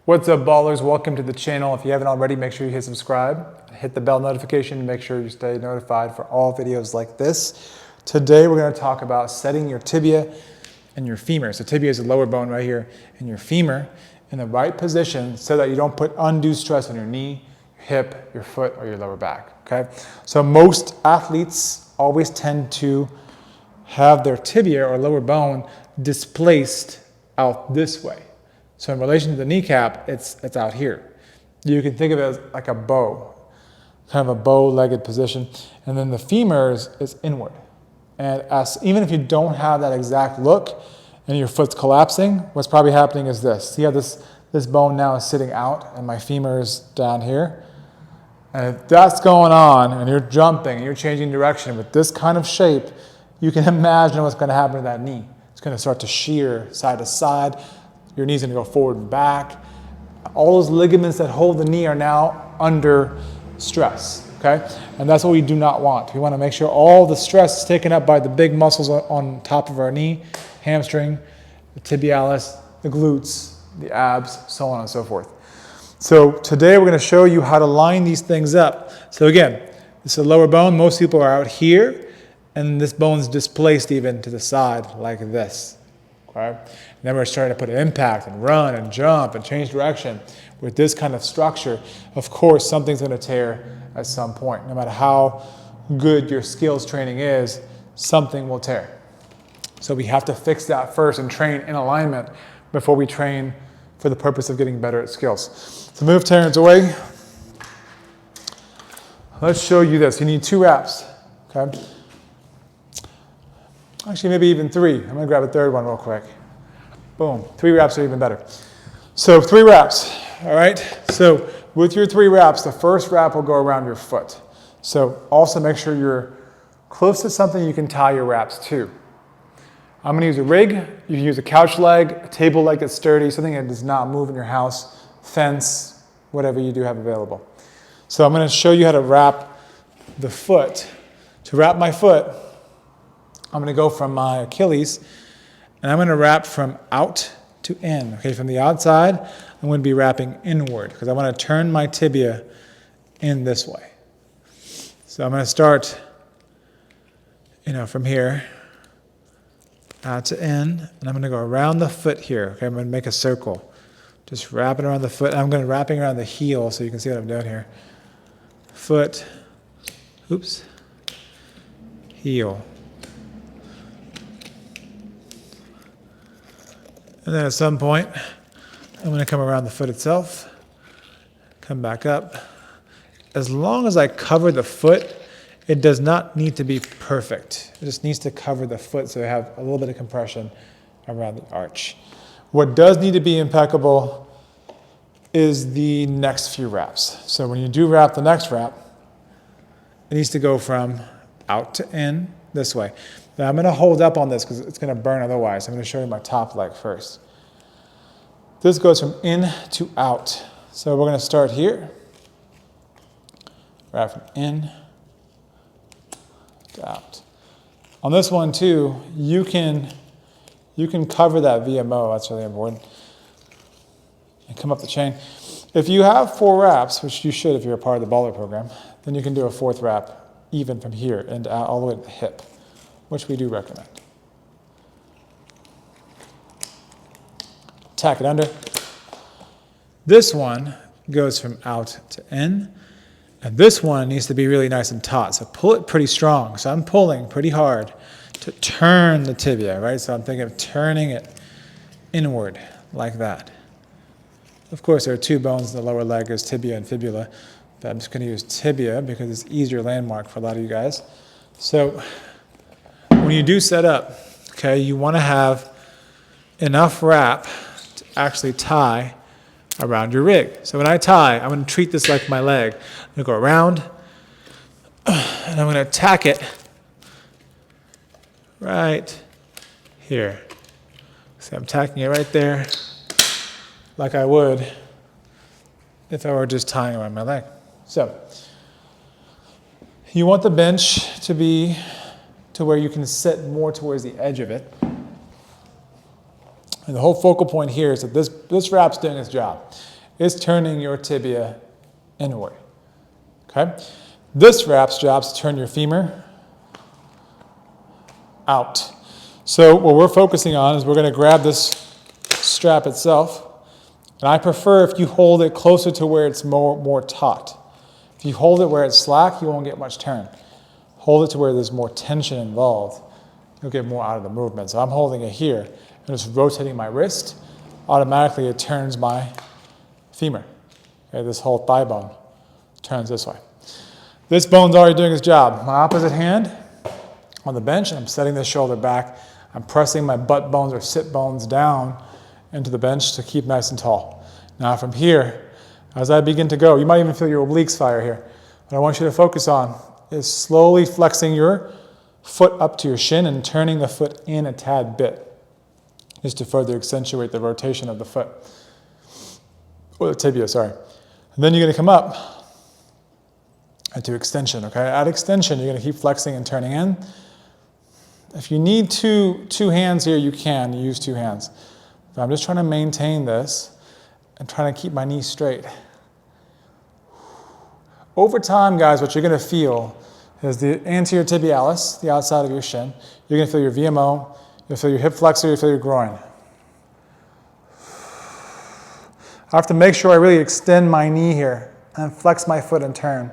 What's up, ballers? Welcome to the channel. If you haven't already, make sure you hit subscribe, hit the bell notification to make sure you stay notified for all videos like this. Today we're going to talk about setting your tibia and your femur. So tibia is the lower bone right here, and your femur in the right position so that you don't put undue stress on your knee, your hip, your foot, or your lower back. Okay. So most athletes always tend to have their tibia or lower bone displaced out this way. So in relation to the kneecap, it's out here. You can think of it as like a bow, kind of a bow-legged position. And then the femur is inward. And even if you don't have that exact look and your foot's collapsing, what's probably happening is this. See how this bone now is sitting out and my femur is down here? And if that's going on and you're jumping and you're changing direction with this kind of shape, you can imagine what's going to happen to that knee. It's going to start to shear side to side. Your knee's going to go forward and back. All those ligaments that hold the knee are now under stress, okay? And that's what we do not want. We want to make sure all the stress is taken up by the big muscles on top of our knee, hamstring, the tibialis, the glutes, the abs, so on and so forth. So today we're going to show you how to line these things up. So again, this is a lower bone. Most people are out here, and this bone's displaced even to the side like this. Okay? And then we're starting to put an impact and run and jump and change direction with this kind of structure. Of course, something's going to tear at some point. No matter how good your skills training is, something will tear. So we have to fix that first and train in alignment before we train for the purpose of getting better at skills. So move Terrence away. Let's show you this. You need 2 reps. Okay? Actually, maybe even 3. I'm going to grab a third one real quick. Boom. 3 reps are even better. So 3 reps. All right? So with your 3 reps, the first rep will go around your foot. So also make sure you're close to something you can tie your reps to. I'm going to use a rig. You can use a couch leg, a table leg that's sturdy, something that does not move in your house, fence, whatever you do have available. So I'm going to show you how to wrap the foot. To wrap my foot, I'm going to go from my Achilles, and I'm going to wrap from out to in. Okay, from the outside, I'm going to be wrapping inward because I want to turn my tibia in this way. So I'm going to start, from here, out to in, and I'm going to go around the foot here. Okay, I'm going to make a circle. Just wrapping around the foot. I'm going to wrapping around the heel so you can see what I'm doing here. Foot, oops, heel. And then at some point, I'm going to come around the foot itself, come back up. As long as I cover the foot, it does not need to be perfect. It just needs to cover the foot so I have a little bit of compression around the arch. What does need to be impeccable is the next few reps. So when you do wrap the next wrap, it needs to go from out to in this way. Now I'm going to hold up on this because it's going to burn otherwise. I'm going to show you my top leg first. This goes from in to out. So we're going to start here. Wrap from in to out. On this one too, you can cover that VMO. That's really important. And come up the chain. If you have 4 wraps, which you should if you're a part of the baller program, then you can do a 4th wrap even from here and out all the way to the hip, which we do recommend. Tack it under. This one goes from out to in, and this one needs to be really nice and taut, so pull it pretty strong. So I'm pulling pretty hard to turn the tibia, right? So I'm thinking of turning it inward like that. Of course, there are 2 bones in the lower leg, there's tibia and fibula, but I'm just going to use tibia because it's easier landmark for a lot of you guys. So when you do set up, okay, you want to have enough wrap to actually tie around your rig. So when I tie, I'm going to treat this like my leg. I'm going to go around, and I'm going to tack it right here. So I'm tacking it right there like I would if I were just tying around my leg. So you want the bench to be to where you can sit more towards the edge of it. And the whole focal point here is that this wrap's doing its job. It's turning your tibia inward, okay? This wrap's job is to turn your femur out. So what we're focusing on is we're going to grab this strap itself, and I prefer if you hold it closer to where it's more taut. If you hold it where it's slack, you won't get much turn. Hold it to where there's more tension involved. You'll get more out of the movement. So I'm holding it here and just rotating my wrist. Automatically it turns my femur. Okay, this whole thigh bone turns this way. This bone's already doing its job. My opposite hand on the bench, and I'm setting this shoulder back. I'm pressing my butt bones or sit bones down into the bench to keep nice and tall. Now from here, as I begin to go, you might even feel your obliques fire here. What I want you to focus on is slowly flexing your foot up to your shin and turning the foot in a tad bit, just to further accentuate the rotation of the foot, or the tibia, sorry. And then you're going to come up into extension, okay? At extension, you're going to keep flexing and turning in. If you need two hands here, you can use 2 hands. But I'm just trying to maintain this and trying to keep my knees straight. Over time, guys, what you're going to feel is the anterior tibialis, the outside of your shin. You're going to feel your VMO, you'll feel your hip flexor, you'll feel your groin. I have to make sure I really extend my knee here and flex my foot and turn.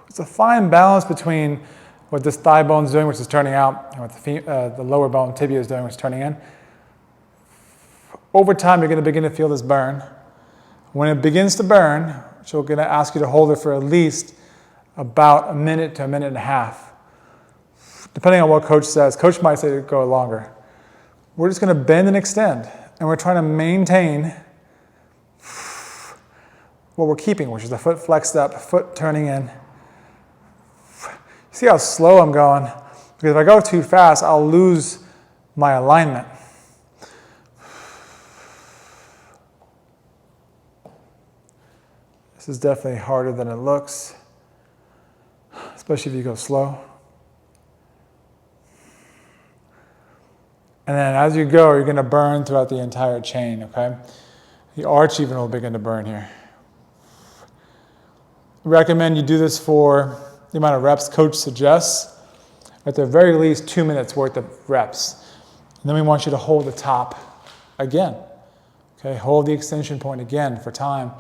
It's a fine balance between what this thigh bone is doing, which is turning out, and what the lower bone tibia is doing, which is turning in. Over time, you're going to begin to feel this burn. When it begins to burn, which we're going to ask you to hold it for at least about a minute to a minute and a half, depending on what coach says. Coach might say to go longer. We're just going to bend and extend, and we're trying to maintain what we're keeping, which is the foot flexed up, foot turning in. See how slow I'm going? Because if I go too fast, I'll lose my alignment. This is definitely harder than it looks, especially if you go slow. And then as you go, you're going to burn throughout the entire chain, okay? The arch even will begin to burn here. I recommend you do this for the amount of reps coach suggests, at the very least 2 minutes worth of reps. And then we want you to hold the top again. Okay, hold the extension point again for time,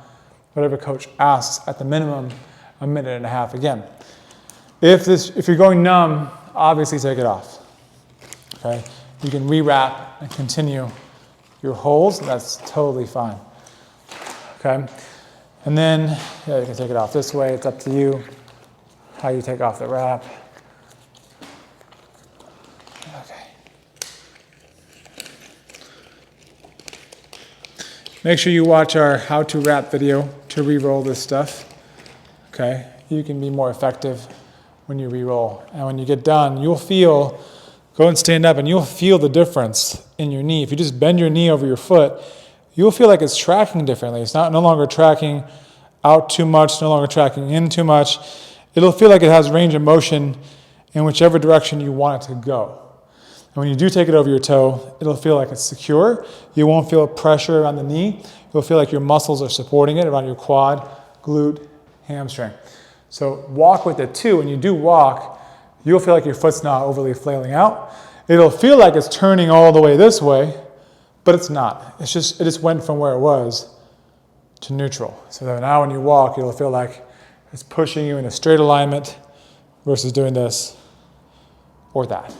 whatever coach asks, at the minimum, a minute and a half again. If you're going numb, obviously take it off. Okay, you can rewrap and continue your holds, and that's totally fine. Okay, and then yeah, you can take it off this way. It's up to you how you take off the wrap. Okay. Make sure you watch our how to wrap video to re-roll this stuff. Okay, you can be more effective when you re-roll. And when you get done, you'll feel, go and stand up, and you'll feel the difference in your knee. If you just bend your knee over your foot, you'll feel like it's tracking differently. It's no longer tracking out too much, no longer tracking in too much. It'll feel like it has range of motion in whichever direction you want it to go. And when you do take it over your toe, it'll feel like it's secure. You won't feel pressure around the knee. You'll feel like your muscles are supporting it around your quad, glute, hamstring. So walk with it too. When you do walk, you'll feel like your foot's not overly flailing out. It'll feel like it's turning all the way this way, but it's not. It just went from where it was to neutral. So that now when you walk, it'll feel like it's pushing you in a straight alignment versus doing this or that.